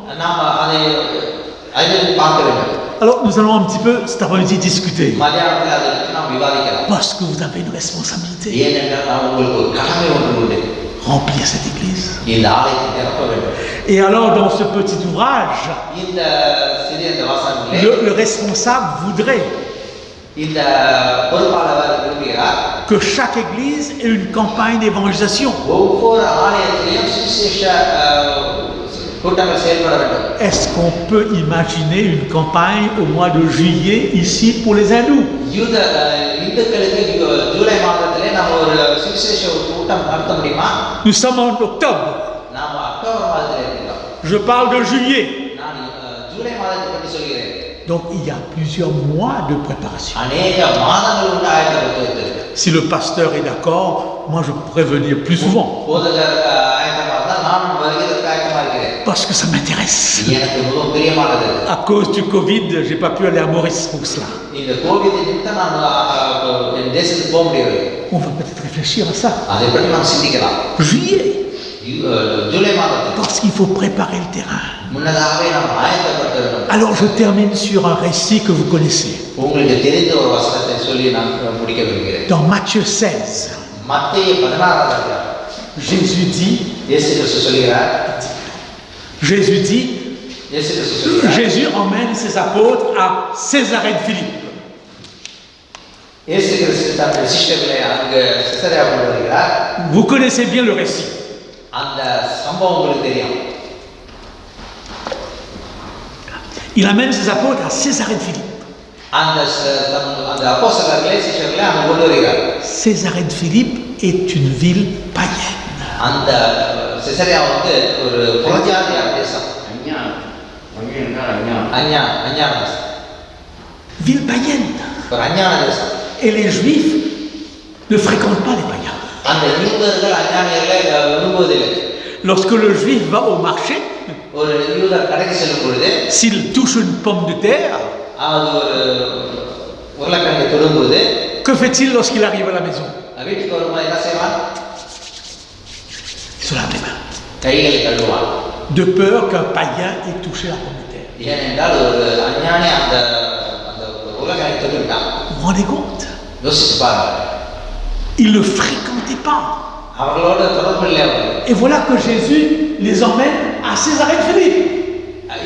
Alors nous allons un petit peu cet après-midi discuter. மதியானத்தில் அதை பற்றி நாம் விவாதிக்கலாம். Parce que vous avez une responsabilité. ஏனென்றால் நான் உங்களுக்கு ஒரு கடமை ஒன்று உண்டு. Remplir cette église. இந்த ஆலயத்தை நிரப்ப வேண்டும். Et alors dans ce petit ouvrage, இந்த சிறிய வாசகத்திலே le responsable voudrait இந்த பொறுப்பாளர் விரும்புகிறார் que chaque église ait une campagne d'évangélisation. ஒவ்வொரு ஆலயத்திலும் சுவிசேஷ கூட்டங்கள் செயல்பட வேண்டும். Est-ce qu'on peut imaginer une campagne au mois de juillet ici pour les hindous? இந்துக்களுக்கு ஜூலை மாதத்திலே நம்ம ஒரு சுவிசேஷ கூட்டம் நடத்த முடியுமா? Nous sommes en octobre. நாம் அக்டோபர் மாதத்திலே இருக்கிறோம். Je parle de juillet. நான் ஜூலை மாதத்தை பற்றி சொல்கிறேன். Donc il y a plusieurs mois de préparation. அநேக மாதங்கள் உண்டு ஆயத்தப்படுத்துவதற்கு. Si le pasteur est d'accord, moi je pourrais venir plus souvent. போதகர் ஆயத்தமாக இருந்தால் நான் வருகிறதுக்கு ஆயத்தமாக இருக்கிறேன். Parce que ça m'intéresse. எனக்கு மிகவும் பிரியமானது. À cause du Covid, j'ai pas pu aller à Maurice pour cela. இந்த கோவிட் நிமித்தம் நான் என் தேசத்துக்கு போக முடியவில்லை. On va peut-être réfléchir à ça. அதை பற்றி நாம் சிந்திக்கலாம். Juillet. ஜூலை மாதத்தில். Parce qu'il faut préparer le terrain. முன்னதாகவே நாம் ஆயத்தப்படுத்த வேண்டும். Alors je termine sur un récit que vous connaissez. உங்களுக்கு தெரிந்த ஒரு வசனத்தை சொல்லி நான் முடிக்க விரும்புகிறேன். Dans Matthieu 16. மத்தேயு 16 அதிகாரம். Jésus dit. இயேசு கிறிஸ்து சொல்கிறார். Jésus dit. இயேசு கிறிஸ்து சொல்கிறார். Jésus emmène ses apôtres à Césarée de Philippe. இயேசு கிறிஸ்து தன்னுடைய சீஷர்களை அங்கு செசரியா கொண்டு வருகிறார். Vous connaissez bien le récit. அந்த சம்பவம் உங்களுக்கு தெரியும். Il amène ses apôtres à Césarée de Philippe. அந்த அப்போஸ்தலர்களை சீஷர்களை அங்கு கொண்டு வருகிறார். Césarée de Philippe est une ville païenne. அந்த செசரியா வந்து ஒரு புறஜாதியார் தேசம். அஞ்ஞான தேசம். Ville païenne. ஒரு அஞ்ஞான தேசம். Et les Juifs ne fréquentent pas les païens. அந்த யூதர்கள் அஞ்ஞானிகளை விரும்புவதில்லை. Lorsque le Juif va au marché, ஒரு யூதர் கடைக்கு செல்லும் பொழுது, s'il touche une pomme de terre, அது ஒரு உருளைக்கிழங்கை தொடும்போது, que fait-il lorsqu'il arrive à la maison? வீட்டுக்கு வரும்போது என்ன செய்வான்? Il se lave les mains. கைகளை கழுவுவான். De peur qu'un païen ait touché la pomme de terre. ஏனென்றால் ஒரு அஞ்ஞானி அந்த உருளைக்கிழங்கை தொட்டுவிட்டான். Vous vous rendez compte? யோசிச்சு பாருங்க. Il ne fréquentait pas. அவர்களோட தொடர்பு இல்லை அவர்கள். Et voilà que Jésus les emmène à Césarée de Philippe.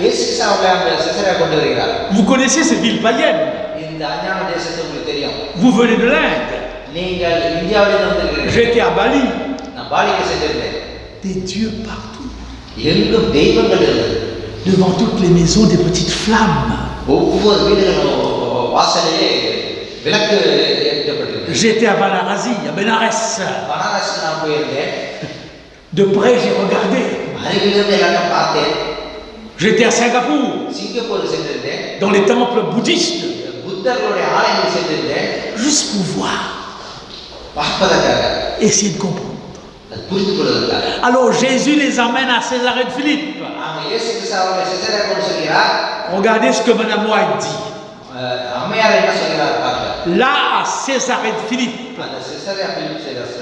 இயேசு அவர்களை அந்த செசரியா கொண்டு வருகிறார். Vous connaissez ces villes païennes. இந்த அஞ்ஞான தேசத்தை உங்களுக்கு தெரியும். Vous venez de l'Inde. நீங்கள் இந்தியாவிலிருந்து வந்திருக்கிறீர்கள். J'étais à Bali. நான் பாலிக்கு சென்றிருந்தேன். Des dieux partout. எங்கும் தெய்வங்கள் இருந்தது. Devant toutes les maisons, des petites flammes. ஒவ்வொரு வீடுகளும் வாசலிலே விளக்கு ஏற்றப்பட்டிருந்தது. J'étais à Varanasi, à Benares. பனாரஸ் நான் போயிருந்தேன். De près, j'ai regardé. அருகிலிருந்து எல்லாத்தையும் பார்த்தேன். J'étais à Singapour, சிங்கப்பூர் சென்றிருந்தேன். dans les temples bouddhistes, புத்தர்களுடைய ஆலயங்கள் சென்றிருந்தேன். juste pour voir, பார்ப்பதற்காக, essayer de comprendre. அது புரிந்து கொள்வதற்காக. Alors Jésus les amène à Césarée de Philippe. நாம இயேசு கிறிஸ்து அவர்களை செசரியா கொண்டு சொல்கிறார். Regardez ce que Madame White dit. அம்மையார் என்ன சொல்கிறார் பாருங்க. Là, à Césarée de Philippe, அந்த செசரியா பிலிப் செய்தார்.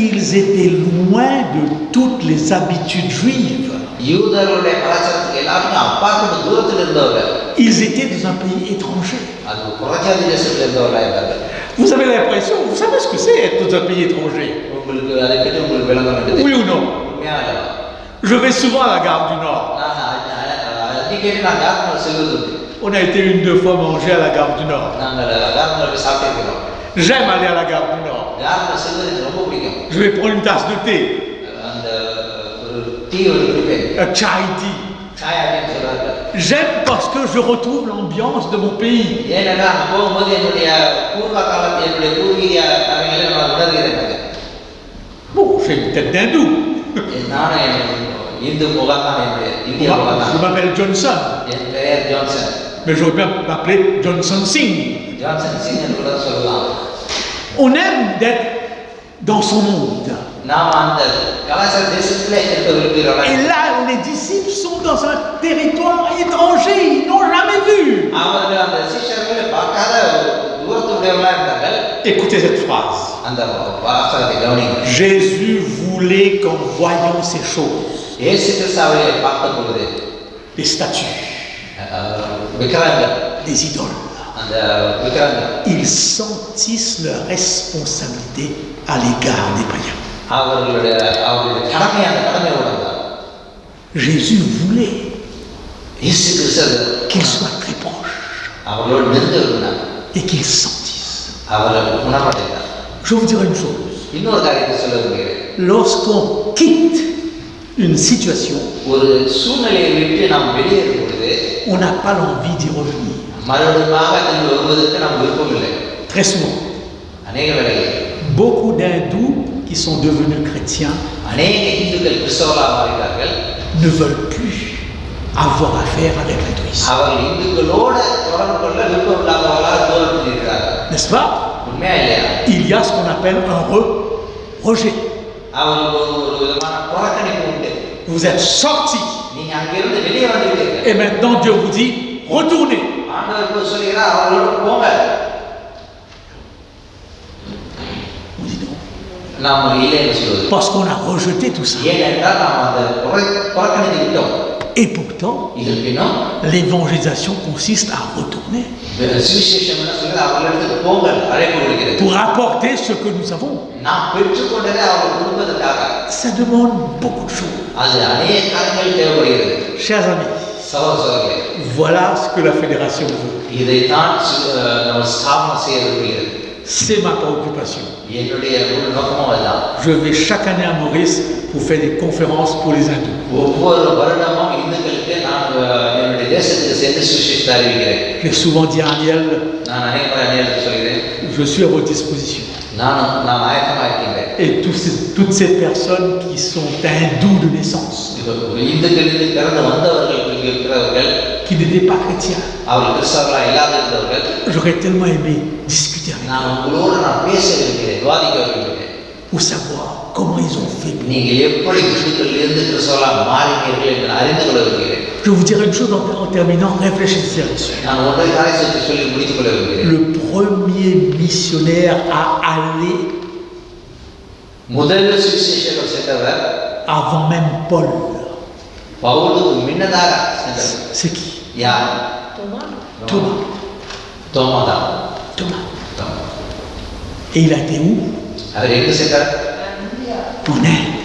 ils étaient loin de toutes les habitudes juives. யூதர்களுடைய கலாச்சாரத்துக்கு எல்லாருக்கும் அப்பாற்பட்டு தூரத்தில் இருந்தவர்கள். Ils étaient dans un pays étranger. அது புறஜாதி தேசத்தில் இருந்தவர்களாக இருந்தார்கள். Vous avez l'impression, vous savez ce que c'est être dans un pays étranger? உங்களுக்கு அதை பற்றி உங்களுக்கு விளங்க வேண்டியது. Oui ou non? உண்மையா இல்லையா? Je vais souvent à la gare du Nord. அடிக்கடி நான் கார்னர் செல்வது உண்டு. On a été une, deux fois manger à la gare du Nord. நாங்கள் கார்னர் போய் சாப்பிட்டிருக்கிறோம். J'aime aller à la gare du Nord. Corner செல்வது எனக்கு ரொம்ப பிடிக்கும். Je vais prendre une tasse de thé. அந்த ஒரு டீ ஒரு குடிப்பேன். Un chai tea. சாய் அப்படின்னு சொல்றார்கள். J'aime parce que je retrouve l'ambiance de mon pays. ஏனென்றால் நான் போகும்போது என்னுடைய பூர்வ காலத்தில் என்னுடைய பூர்வீக கதைகளை நான் உணர்கிறேன். Bon, j'ai une tête d'hindou. நானும் இந்து முகம் தான் என்னுடைய இந்திய முகம் தான். Je m'appelle Johnson. என் பெயர் Johnson. Mais j'aurais bien m'appeler Johnson Singh. Johnson Singh என்று கூட சொல்லலாம். On aime d'être dans son monde. நாம் அந்த கலாச்சார தேசத்திலே இருக்க விரும்புகிறோம். Et là, les disciples sont dans un territoire étranger, ils n'ont jamais vu. அவர்கள் அந்த சீஷர்களை பார்க்காத தூரத்துடையவர்களா இருந்தார்கள். Écoutez cette phrase. அந்த வாசகத்தை கவனிங்க. Jésus voulait qu'en voyant ces choses, இயேசு கிறிஸ்து அவர்களை பார்த்த பொழுது les statues, விக்கிரகங்கள், des idoles. அந்த விக்கிரங்கள் Ils sentissent leur responsabilité à l'égard des païens. அவர்களுடைய கடமை அந்த கடமை உணர்ந்தார். Jésus voulait இயேசு கிறிஸ்து qu'ils soient très proches அவர்களோடு நெருங்க விரும்பினார். et qu'ils sentissent. அவர் உணர்வடைந்தார். Je vous dirai une chose. இன்னொரு காரியத்தை சொல்ல விரும்புகிறேன். Lorsqu'on quitte une situation, ஒரு சூழ்நிலையை விட்டு நாம் வெளியேறும் பொழுது on n'a pas l'envie d'y revenir. மறுபடியும் அதில் வருவதற்கு நாம் விருப்பமில்லை. Très souvent, அநேக வேளைகளில் beaucoup d'hindous qui sont devenus chrétiens அநேக இந்துக்கள் கிறிஸ்தவர்களாக மாறினார்கள். ne veulent plus avoir affaire avec l'hindouisme. அவர்கள் இந்துக்களோடு தொடர்பு கொள்ள விருப்பமில்லாதவர்களாக தோல்வி இருக்கிறார்கள். N'est-ce pas? உண்மையா இல்லையா? Il y a ce qu'on appelle un rejet. அவர்களுக்கு ஒரு விதமான புறக்கணிப்பு உண்டு. Vous êtes sortis நீங்க அங்கிருந்து வெளியே வந்து விட்டீர்கள். et maintenant Dieu vous dit retournez. ஆண்டவர் சொல்கிறார் அவர்களோடு போங்க. On dit non. நாம் இல்லை என்று சொல்வது. Parce qu'on a rejeté tout ça. ஏனென்றால் நாம் அந்த புறக்கணித்து விட்டோம். Et pourtant, இருப்பினும் l'évangélisation consiste à retourner சுவிசேஷம் என்ன சொல்கிறது? அவர்களிடத்துக்கு போங்கள் அழைப்பு கொடுக்கிறது. pour apporter ce que nous avons. நாம் பெற்றுக்கொண்டதை அவர்கள் கொடுப்பதற்காக. Ça demande beaucoup de choses. அது அநேக காரியங்கள் தேவைப்படுகிறது. Chers amis, சகோதரர்களே, voilà ce que la fédération veut. இதைத்தான் நம்ம ஸ்தாபனம் செய்ய விரும்புகிறது. C'est ma préoccupation. என்னுடைய முழு நோக்கமும் அதுதான். Je vais chaque année à Maurice pour faire des conférences pour les hindous. ஒவ்வொரு வருடமும் இந்துக்களுக்கு நான் என்னுடைய தேசத்துக்கு சேர்ந்து சுவிசேஷத்தை அறிவிக்கிறேன். J'ai souvent dit à Aniel, நான் அநேக முறை அந்நியர்களுக்கு சொல்கிறேன், je suis à votre disposition. நான் ஆயத்தமாக இருக்கின்றேன். Et toutes ces personnes qui sont hindous de naissance, இந்துக்களிலிருந்து பிறந்து வந்தவர்கள் இருக்கிறவர்கள், qui n'étaient pas chrétiens, அவர்கள் கிறிஸ்தவர்களாக இல்லாத இருந்தவர்கள், j'aurais tellement aimé discuter avec eux நான் உங்களோடு பேச விரும்புகிறேன், விவாதிக்க விரும்புகிறேன். pour savoir comment ils ont fait. நீங்கள் எப்படி இந்துக்களிலிருந்து கிறிஸ்தவர்களாக மாறினீர்கள் என்று அறிந்து கொள்ள விரும்புகிறேன். Je vous dirai une chose en terminant, réfléchissez là-dessus. நான் ஒன்றை காரியத்தை சொல்லி முடித்துக் கொள்ள விரும்புகிறேன். Le premier missionnaire à aller முதல் சுவிசேஷகர் சென்றவர் avant même Paul, பவுலுக்கு முன்னதாக சென்றவர் c'est qui? யார்? Thomas. தோமாதான். Thomas. Et il a été où? அவர் எங்கு சென்றார்? En Inde.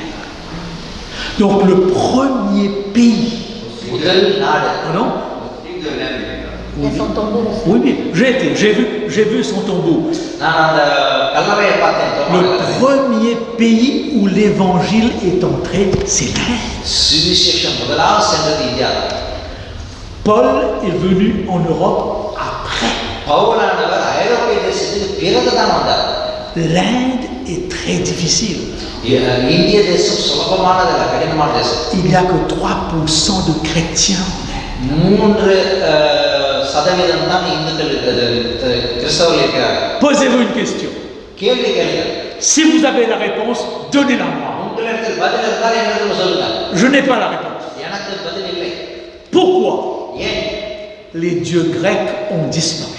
Donc le premier pays. முதல் நாடு. Non? Il y a son tombeau. Oui, mais j'ai vu son tombeau. நான் அந்த கல்லறையை பார்த்தேன். Le premier pays où l'évangile est entré, c'est l'Inde. சுவிசேஷம் முதலாவது சென்றது India. Paul est venu en Europe après. பவுலானவர் ஐரோப்பிய தேசத்துக்கு பிறகுதான் வந்தார். L'Inde est très difficile. இந்திய தேசம் சுலபமானதல்ல, கடினமான தேசம். Il n'y a que 3% de chrétiens en Inde. 3% தான் இந்துக்கள் கிறிஸ்தவர்கள் இருக்கிறார்கள். Posez-vous une question. கேள்வி கேளுங்கள். Si vous avez la réponse, donnez-la moi. உங்களிடத்தில் பதில் இருந்தால் எனக்கு சொல்லுங்க. Je n'ai pas la réponse. எனக்கு பதில் இல்லை. Pourquoi? ஏன்? Les dieux grecs ont disparu.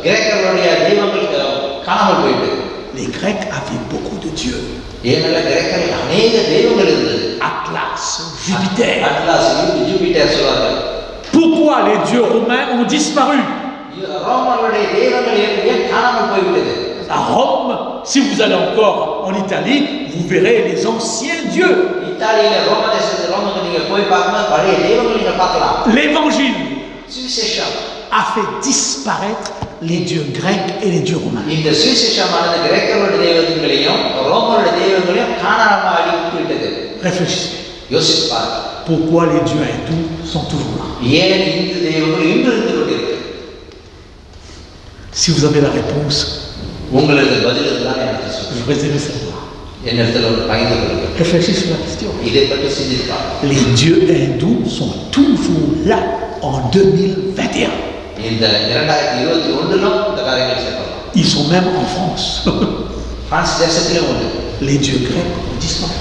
கிரேக்கர்களுடைய தெய்வங்கள் காணாமல் போயிட்டு. Les Grecs avaient beaucoup de dieux. ஏனென்றால் கிரேக்கர்கள் அநேக தெய்வங்கள் இருந்தது. Atlas, Jupiter. அட்லாஸ், ஜூபிட்டர் சொல்வார்கள். Pourquoi les dieux romains ont disparu? ரோமர்களுடைய தெய்வங்கள் ஏன் காணாமல் போய்விட்டது? À Rome, si vous allez encore en Italie, vous verrez les anciens dieux. இத்தாலியில ரோம தேசத்துல ரோமுக்கு நீங்க போய் பார்க்கும்போது பழைய தெய்வங்கள் நீங்க பார்க்கலாம். L'évangile சுவிசேஷம் a fait disparaître les dieux grecs et les dieux romains. இந்த சுவிசேஷமானது கிரேக்கர்களுடைய தெய்வங்களையும் ரோமர்களுடைய தெய்வங்களையும் காணாமல் அடிவிட்டு விட்டது. Réfléchissez. யோசித்து பாருங்க. Pourquoi les dieux hindous sont toujours là? ஏன் இந்து தெய்வங்கள் இன்று இருந்து கொண்டிருக்கு? Si vous avez la réponse, உங்களுக்கு பதில் இருந்தால் எனக்கு சொல்லுங்க. je voudrais aimer savoir. என்னிடத்தில் ஒரு பகிர்ந்து கொள்ளுங்கள். Réfléchissez sur la question. இதை பற்றி சிந்திப்பாங்க. Les dieux hindous sont toujours là en 2021. இந்த 2021 இந்த காரியங்கள் செய்யப்படலாம். Ils sont même en France. France தேசத்திலும் உண்டு. Les dieux grecs ont disparu.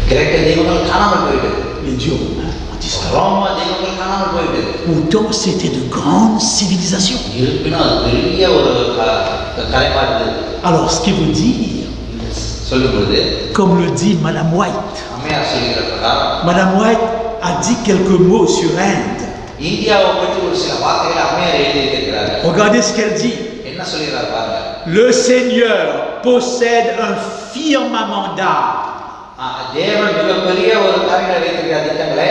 கிரேக்க தெய்வங்கள் காணாமல் போயிட்டது. Les dieux romains ont disparu. ரோம தெய்வங்கள் காணாமல் போயிட்டது. Pourtant, c'était de grandes civilisations. இருப்பினும் அது பெரிய ஒரு கலைமா இருந்தது. Alors, ce qui veut dire, சொல்லும் பொழுது comme le dit Madame White, அம்மையார் சொல்லுகிற பிரகாரம் Madame White a dit quelques mots sur Inde. இந்தியாவை பற்றி ஒரு சில வார்த்தைகளை அம்மையார் எழுதி இருக்கிறார்கள். Regardez ce qu'elle dit. என்ன சொல்கிறார் பாருங்க. Le Seigneur possède un firmament d'art. தேவன் மிகப்பெரிய ஒரு காரியங்களை வைத்திருக்கிற திட்டங்களை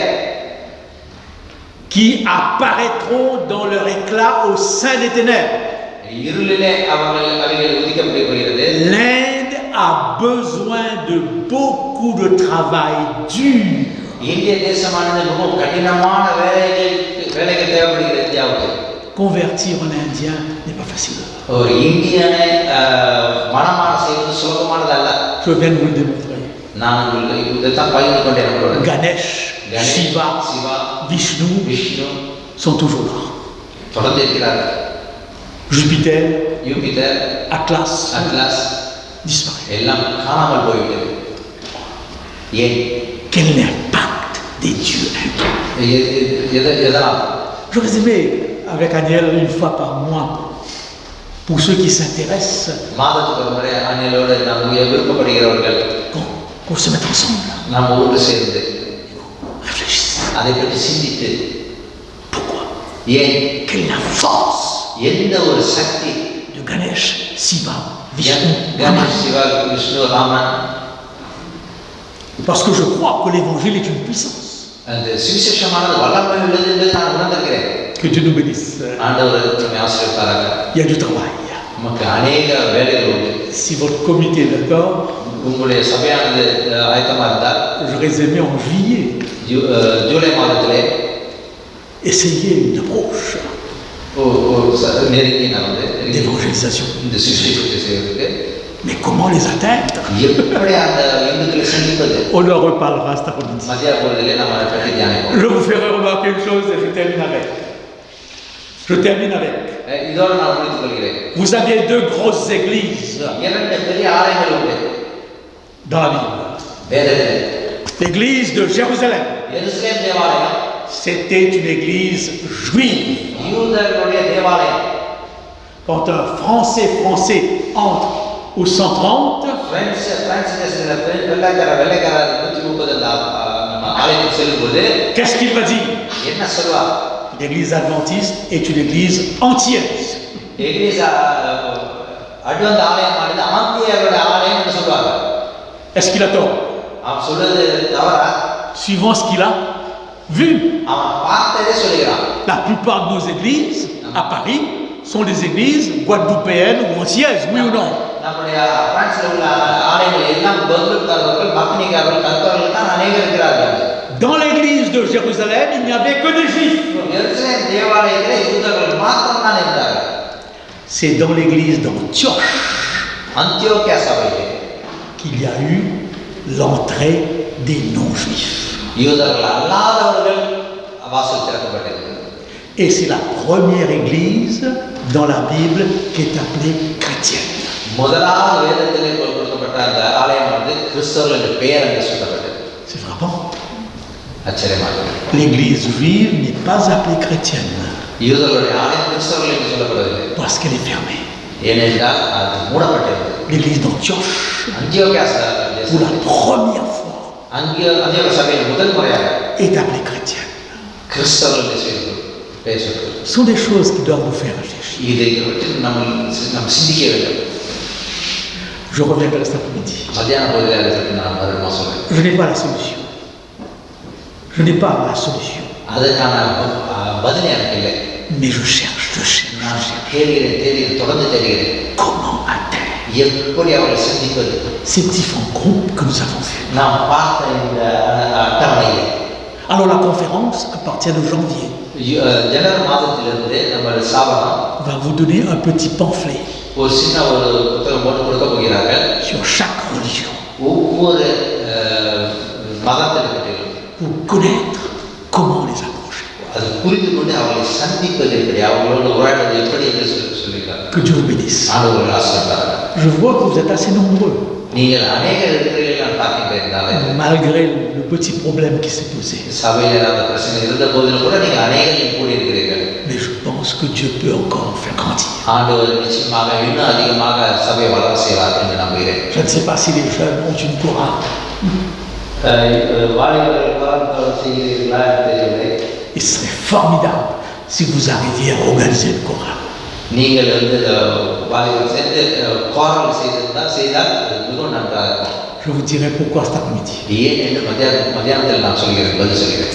qui apparaîtront dans leur éclat au sein des ténèbres. இருளிலே அவைகள் உதிக்கப்படுகிறது. L'Inde a besoin de beaucoup de travail dur. இந்திய தேசமானது மிகவும் கடினமான வேலைகள் தேவைப்படுகிறது. இந்தியாவுக்கு Convertir un Indien n'est pas facile. ஒரு இந்தியனை மனமான செய்வது சுலபமானது அல்ல. Je viens de vous le démontrer. நான் உங்களுக்கு இதைத்தான் பகிர்ந்து கொண்டேன் நம்மளோட. Ganesh, Shiva, Vishnu sont toujours là. தொடர்ந்து இருக்கிறார்கள். Jupiter, யூபிட்டர், Atlas disparaît. disparaît. எல்லாம் காணாமல் போய்விட்டது. ஏன்? Quel est l'impact des dieux hindous? எதனால்? J'aurais aimé avec Aniel une fois par mois, pour ceux qui s'intéressent, மாதத்துக்கு ஒரு முறை அணிலோடு நாம் விருப்பப்படுகிறவர்கள் qu'on se mette ensemble, நாம் ஒன்று சேர்ந்து réfléchissent. அதை பற்றி சிந்தித்து Pourquoi? ஏன் Quelle est la force எந்த ஒரு சக்தி de Ganesh, Shiva, Vishnu, Ganesh, சிவா, விஷ்ணு, Raman? Parce que je crois que l'évangile est une puissance. அந்த சுவிசேஷமானது வல்லமை உள்ளது என்று நான் உணர்ந்திருக்கிறேன். Que Dieu nous bénisse. ஆண்டவர் நம்மை ஆசீர்வதிப்பாராக. Il y a du travail. நமக்கு அநேக வேலைகள் உண்டு. Si votre comité est d'accord, உங்களுடைய சபையானது ஆயத்தமா இருந்தால் j'aurais aimé en juillet July மாதத்திலே essayer une approche நெருங்கி நான் வந்து d'évangélisation. இந்த சுவிசேஷத்தை செய்வதற்கு Mais comment les atteindre? எப்படி அந்த இந்துக்களை சந்திப்பது? On en reparlera cet après-midi. மத்திய பொழுதிலே நம்ம அதை பற்றி தியானிப்போம். Je vous ferai remarquer une chose et je termine avec. இதோட நான் முடித்துக் கொள்கிறேன். Vous aviez deux grosses églises இரண்டு பெரிய ஆலயங்கள் உண்டு dans la Bible. வேதத்திலே. L'église de Jérusalem, எருசலேம் தேவாலயம் c'était une église juive. யூதர்களுடைய தேவாலயம். Quand un Français entre au 130, பிரான்ஸ் தேசத்தில் வெள்ளைக்கார 130 ஆலயத்துக்கு செல்லும்போது qu'est-ce qu'il va dire? என்ன சொல்வார்? L'église adventiste est une église entière. எக்லீஸ் அட்வென்ட் ஆலயமானது ஆந்தியரோட ஆலயம் என்று சொல்வாங்க. Est-ce qu'il a tort? அவன் சொல்றது தவறா? Suivant ce qu'il a vu. அவன் பார்த்ததே சொல்லுகிறான். La plupart de nos églises à Paris sont des églises guadeloupéennes ou antillaises, oui ou non? நம்முடைய பிரான்ஸ்ல உள்ள ஆலயங்கள் எல்லாம் பந்துக்காரர்கள், மக்னிக்காரர்கள், கர்த்தர்கள் தான் அநேகர் இருக்கிறார்கள். Dans l'église de Jérusalem, il n'y avait que des juifs. எருசலேம் தேவாலயத்திலே யூதர்கள் மாத்திரம் தான் இருந்தார்கள். C'est dans l'église d'Antioche Antioch சபையிலே qu'il y a eu l'entrée des non-juifs. யூதர்கள் அல்லாதவர்கள் வாசல் திறக்கப்பட்டது. Et c'est la première église dans la Bible qui est appelée chrétienne. முதலாவது வேதத்திலே கொடுக்கப்பட்ட அந்த ஆலயமானது கிறிஸ்தவர்கள் என்ற பெயர் என்று சொல்லப்பட்டது. C'est frappant. ஆச்சரியமாக. L'église juive n'est pas appelée chrétienne யூதர்களுடைய ஆலயம் கிறிஸ்தவர்கள் என்று சொல்லப்படுவதில்லை. parce qu'elle est fermée. ஏனென்றால் அது மூடப்பட்டிருந்தது. L'église d'Antioche, Antioch pour la première fois, Antioch சபையில் முதல் முறையாக est appelée chrétienne. கிறிஸ்தவர்கள் என்று பேசுவது. Ce sont des choses qui doivent nous faire réfléchir. இதை பற்றி நம்ம சிந்திக்க வேண்டும். Je reviendrai cet après-midi. மத்தியான போதிலே அதை பற்றி நான் மறுபடியும் சொல்றேன். Je n'ai pas la solution. Je n'ai pas la solution. அதற்கான பதில் எனக்கு இல்லை. Mais je cherche. நான் தேடுகிறேன், தொடர்ந்து தேடுகிறேன். Comment atteindre எப்படி அவர்களை சந்திப்பது? ces différents groupes que nous avons vus? நாம் பார்த்த இந்த அட்டவணையில். Alors la conférence, à partir de janvier, ஜனவரி மாதத்திலிருந்து நம்ம ஸ்தாபனம் va vous donner un petit pamphlet ஒரு சின்ன ஒரு புத்தகம் போட்டு கொடுக்க போகிறார்கள். sur chaque religion. ஒவ்வொரு மதத்தை பற்றியும் Pour connaître comment les approcher. அது புரிந்து கொண்டு அவர்களை சந்திப்பது எப்படி, அவங்களோட உரையாடுவது எப்படி என்று சொல்லியிருக்காங்க. Que Dieu vous bénisse. ஆண்டவர்கள் ஆசீர்வதிப்பாராக. Je vois que vous êtes assez nombreux, நீங்கள் அநேகர் இருக்கிறீர்கள் நான் பார்க்கின்றேன். malgré le petit problème qui s'est posé. சபையில் அந்த பிரச்சனை இருந்த போதிலும் கூட நீங்கள் அநேகர்கள் கூடியிருக்கிறீர்கள். Mais je pense que Dieu peut encore faire grandir. ஆண்டவர் நிச்சயமாக இன்னும் அதிகமாக சபையை வளர செய்வார் என்று நம்புகிறேன். Je ne sais pas si les jeunes ont une chorale. வாலிபர்கள் செய்கிறீர்களா தெரியவில்லை. Et ce serait formidable si vous arriviez à organiser le chorale. நீங்கள் வந்து வாலிபர் சேர்ந்து கோரல் செய்தால் அது மிகவும் நன்றாக இருக்கும். Je vous dirai pourquoi cet après-midi. ஏன் என்று மத்தியானத்தில் நான் சொல்கிறேன், பதில் சொல்கிறேன்.